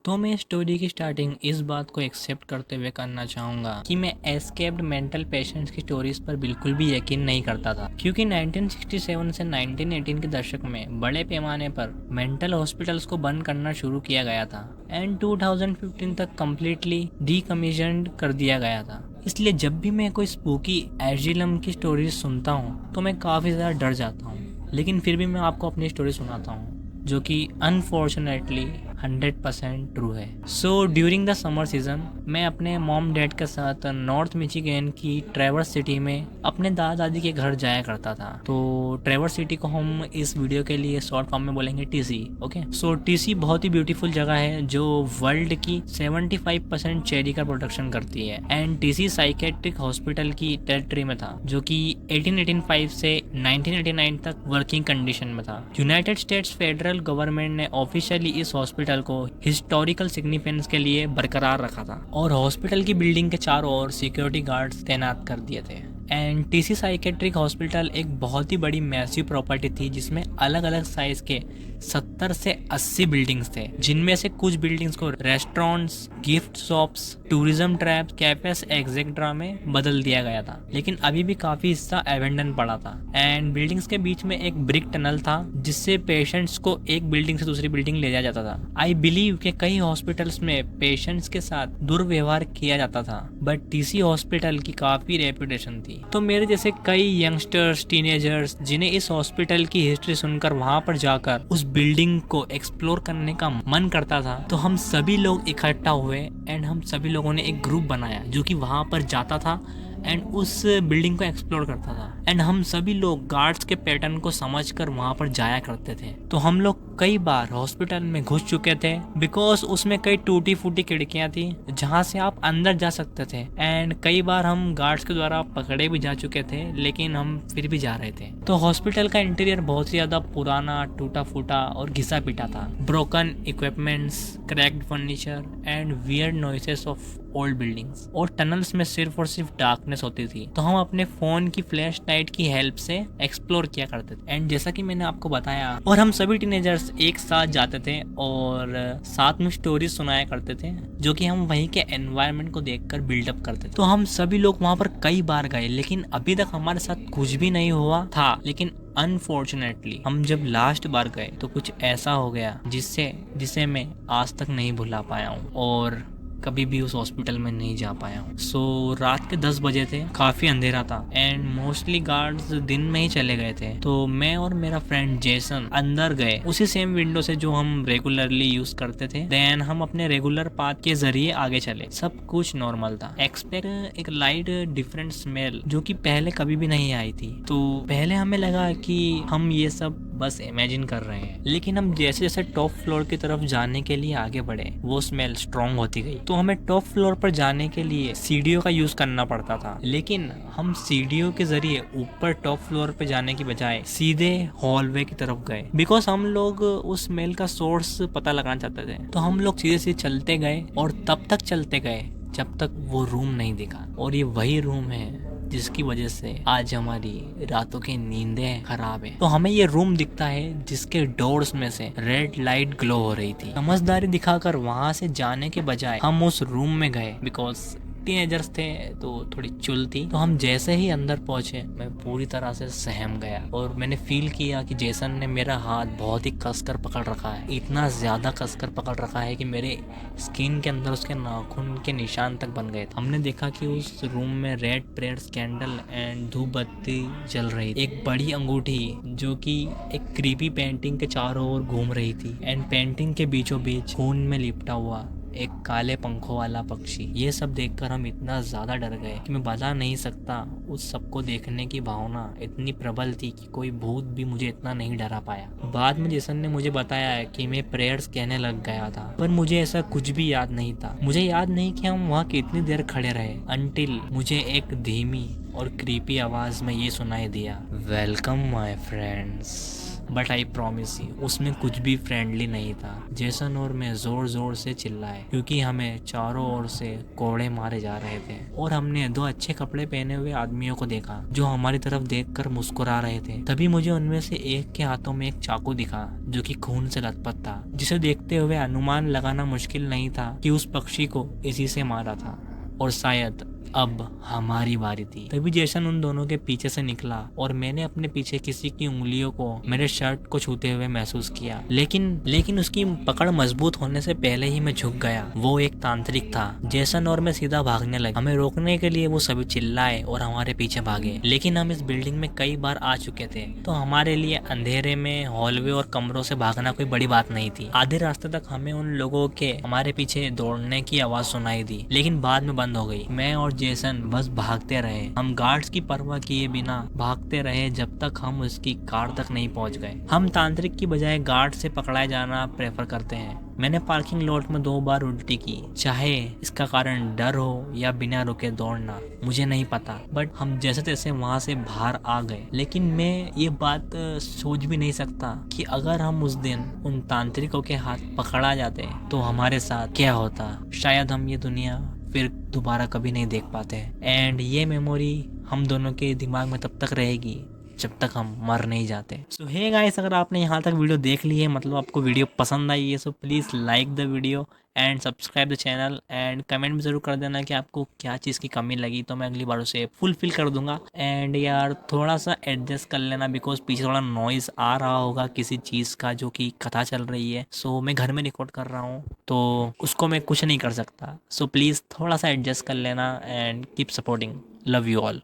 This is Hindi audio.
तो मैं स्टोरी की स्टार्टिंग इस बात को एक्सेप्ट करते हुए करना चाहूँगा कि मैं एस्केप्ड मेंटल पेशेंट्स की स्टोरीज पर बिल्कुल भी यकीन नहीं करता था, क्योंकि 1967 से 1918 के दशक में बड़े पैमाने पर मेंटल हॉस्पिटल्स को बंद करना शुरू किया गया था एंड 2015 तक कम्प्लीटली डीकमीशन्ड कर दिया गया था। इसलिए जब भी मैं कोई स्पूकी एजिलम की स्टोरीज सुनता हूँ तो मैं काफ़ी ज़्यादा डर जाता हूँ, लेकिन फिर भी मैं आपको अपनी स्टोरी सुनाता हूँ जो कि अनफॉर्चुनेटली 100% ट्रू है। So during the summer season मैं अपने मॉम डैड के साथ नॉर्थ मिचिगन की ट्रेवर्स सिटी में अपने दादा दादी के घर जाया करता था। तो ट्रेवर्स सिटी को हम इस वीडियो के लिए शॉर्ट फॉर्म में बोलेंगे टीसी। ओके, सो टीसी बहुत ही ब्यूटीफुल जगह है जो वर्ल्ड की 75% चेरी का प्रोडक्शन करती है एंड टीसी साइकेट्रिक हॉस्पिटल की टेरिटरी में था, जो कि 1885 से 1989 तक वर्किंग कंडीशन में था। यूनाइटेड स्टेट्स फेडरल गवर्नमेंट ने ऑफिशियली इस हॉस्पिटल को हिस्टोरिकल सिग्निफिकेंस के लिए बरकरार रखा था और हॉस्पिटल की बिल्डिंग के चारों ओर सिक्योरिटी गार्ड्स तैनात कर दिए थे। एंड टीसी साइकेट्रिक हॉस्पिटल एक बहुत ही बड़ी मैसिव प्रॉपर्टी थी जिसमें अलग अलग साइज के 70 से 80 बिल्डिंग्स थे, जिनमें से कुछ बिल्डिंग्स को restaurants, gift shops, tourism traps, cafes etcetera में बदल दिया गया था, लेकिन अभी भी काफी हिस्सा एबेंडन पड़ा था। एंड बिल्डिंग्स के बीच में एक ब्रिक टनल था जिससे पेशेंट्स को एक बिल्डिंग से दूसरी बिल्डिंग ले जाया जाता था। आई बिलीव कि कई हॉस्पिटल्स में पेशेंट्स के साथ दुर्व्यवहार किया जाता था, बट टीसी हॉस्पिटल की काफी रेपुटेशन थी। तो मेरे जैसे कई यंगस्टर्स, टीनेजर्स जिन्हें इस हॉस्पिटल की हिस्ट्री सुनकर वहां पर जाकर उस बिल्डिंग को एक्सप्लोर करने का मन करता था, तो हम सभी लोग इकट्ठा हुए एंड हम सभी लोगों ने एक ग्रुप बनाया जो कि वहां पर जाता था एंड उस बिल्डिंग को एक्सप्लोर करता था। एंड हम सभी लोग गार्ड्स के पैटर्न को समझकर वहां पर जाया करते थे। तो हम लोग कई बार हॉस्पिटल में घुस चुके थे बिकॉज उसमें कई टूटी फूटी खिड़कियां थी जहां से आप अंदर जा सकते थे एंड कई बार हम गार्ड्स के द्वारा पकड़े भी जा चुके थे, लेकिन हम फिर भी जा रहे थे। तो हॉस्पिटल का इंटीरियर बहुत ही ज्यादा पुराना, टूटा फूटा और घिसा पिटा था। Broken equipments, cracked furniture and weird noises of old buildings, और टनल्स में सिर्फ और सिर्फ डार्कनेस होती थी। तो हम अपने फोन की फ्लैश लाइट की हेल्प से एक्सप्लोर किया करते थे एंड जैसा कि मैंने आपको बताया, और हम सभी टीनेजर्स एक साथ जाते थे और साथ में स्टोरीज सुनाया करते थे जो कि हम वहीं के एनवायरनमेंट को देखकर बिल्डअप करते थे। तो हम सभी लोग वहां पर कई बार गए, लेकिन अभी तक हमारे साथ कुछ भी नहीं हुआ था। लेकिन अनफॉर्चुनेटली हम जब लास्ट बार गए तो कुछ ऐसा हो गया जिसे मैं आज तक नहीं भुला पाया हूँ और कभी भी उस हॉस्पिटल में नहीं जा पाया हूँ। सो रात के 10 बजे थे, काफी अंधेरा था एंड मोस्टली गार्ड्स दिन में ही चले गए थे। तो मैं और मेरा फ्रेंड जेसन अंदर गए उसी सेम विंडो से जो हम रेगुलरली यूज करते थे। देन हम अपने रेगुलर पाथ के जरिए आगे चले। सब कुछ नॉर्मल था एक्सपेक्ट एक लाइट डिफरेंट स्मेल जो कि पहले कभी भी नहीं आई थी। तो पहले हमें लगा कि हम ये सब बस इमेजिन कर रहे हैं, लेकिन हम जैसे जैसे टॉप फ्लोर की तरफ जाने के लिए आगे बढ़े वो स्मेल स्ट्रॉन्ग होती गई। तो हमें टॉप फ्लोर पर जाने के लिए सीढ़ियों का यूज करना पड़ता था, लेकिन हम सीढ़ियों के जरिए ऊपर टॉप फ्लोर पे जाने की बजाय सीधे हॉलवे की तरफ गए बिकॉज हम लोग उस स्मेल का सोर्स पता लगाना चाहते थे। तो हम लोग सीधे सीधे चलते गए और तब तक चलते गए जब तक वो रूम नहीं दिखा, और ये वही रूम है जिसकी वजह से आज हमारी रातों की नींदें खराब है। तो हमें ये रूम दिखता है जिसके डोर्स में से रेड लाइट ग्लो हो रही थी। समझदारी दिखाकर वहां से जाने के बजाय हम उस रूम में गए बिकॉज टीनेजर्स थे तो थोड़ी चुल थी। तो हम जैसे ही अंदर पहुंचे मैं पूरी तरह से सहम गया और मैंने फील किया कि जेसन ने मेरा हाथ बहुत ही कसकर पकड़ रखा है, इतना ज्यादा कसकर पकड़ रखा है कि मेरे स्किन के अंदर उसके नाखून के निशान तक बन गए थे। हमने देखा कि उस रूम में रेड प्रेयर्स कैंडल एंड धूप बत्ती जल रही, एक बड़ी अंगूठी जो कि एक क्रीपी पेंटिंग के चारों ओर घूम रही थी एंड पेंटिंग के बीचों बीच खून में लिपटा हुआ एक काले पंखों वाला पक्षी। ये सब देखकर हम इतना ज्यादा डर गए कि मैं बता नहीं सकता। उस सबको देखने की भावना इतनी प्रबल थी कि कोई भूत भी मुझे इतना नहीं डरा पाया। बाद में जेसन ने मुझे बताया कि मैं प्रेयर्स कहने लग गया था, पर मुझे ऐसा कुछ भी याद नहीं था। मुझे याद नहीं कि हम वहाँ कितनी देर खड़े रहे अनटिल मुझे एक धीमी और क्रीपी आवाज में ये सुनाई दिया, welcome my friends. But I promise you उसमें कुछ भी फ्रेंडली नहीं था। जेसन और मैं जोर जोर से चिल्लाए क्योंकि हमें चारों ओर से कोड़े मारे जा रहे थे और हमने दो अच्छे कपड़े पहने हुए आदमियों को देखा जो हमारी तरफ देखकर मुस्कुरा रहे थे। तभी मुझे उनमें से एक के हाथों में एक चाकू दिखा जो कि खून से लथपथ था, जिसे देखते हुए अनुमान लगाना मुश्किल नहीं था कि उस पक्षी को इसी से मारा था और शायद अब हमारी बारी थी। तभी जेसन उन दोनों के पीछे से निकला और मैंने अपने पीछे किसी की उंगलियों को मेरे शर्ट को छूते हुए महसूस किया, लेकिन उसकी पकड़ मजबूत होने से पहले ही मैं झुक गया। वो एक तांत्रिक था। जेसन और मैं सीधा भागने लगे। हमें रोकने के लिए वो सभी चिल्लाए और हमारे पीछे भागे, लेकिन हम इस बिल्डिंग में कई बार आ चुके थे तो हमारे लिए अंधेरे में हॉलवे और कमरों से भागना कोई बड़ी बात नहीं थी। आधे रास्ते तक हमें उन लोगों के हमारे पीछे दौड़ने की आवाज सुनाई दी, लेकिन बाद में बंद हो गई। मैं और जेसन बस भागते रहे। हम गार्ड्स की परवाह किए बिना भागते रहे जब तक हम उसकी कार तक नहीं पहुंच गए। हम तांत्रिक की बजाय गार्ड से पकड़ाए जाना प्रेफर करते हैं। मैंने पार्किंग लॉट में 2 बार उल्टी की, चाहे इसका कारण डर हो या बिना रुके दौड़ना, मुझे नहीं पता, बट हम जैसे तैसे वहां से बाहर आ गए। लेकिन मैं ये बात सोच भी नहीं सकता कि अगर हम उस दिन उन तांत्रिकों के हाथ पकड़ा जाते तो हमारे साथ क्या होता। शायद हम ये दुनिया फिर दोबारा कभी नहीं देख पाते एंड ये मेमोरी हम दोनों के दिमाग में तब तक रहेगी जब तक हम मर नहीं जाते। सो हे गाइस, अगर आपने यहाँ तक वीडियो देख ली है, मतलब आपको वीडियो पसंद आई है, so please like the video and subscribe the channel and comment में ज़रूर कर देना कि आपको क्या चीज़ की कमी लगी, तो मैं अगली बार उसे फुलफिल कर दूंगा। एंड यार थोड़ा सा एडजस्ट कर लेना बिकॉज पीछे थोड़ा नॉइज़ आ रहा होगा किसी चीज़ का जो कि कथा चल रही है। सो मैं घर में रिकॉर्ड कर रहा हूँ तो उसको मैं कुछ नहीं कर सकता। सो प्लीज़ थोड़ा सा एडजस्ट कर लेना and keep supporting. Love you all.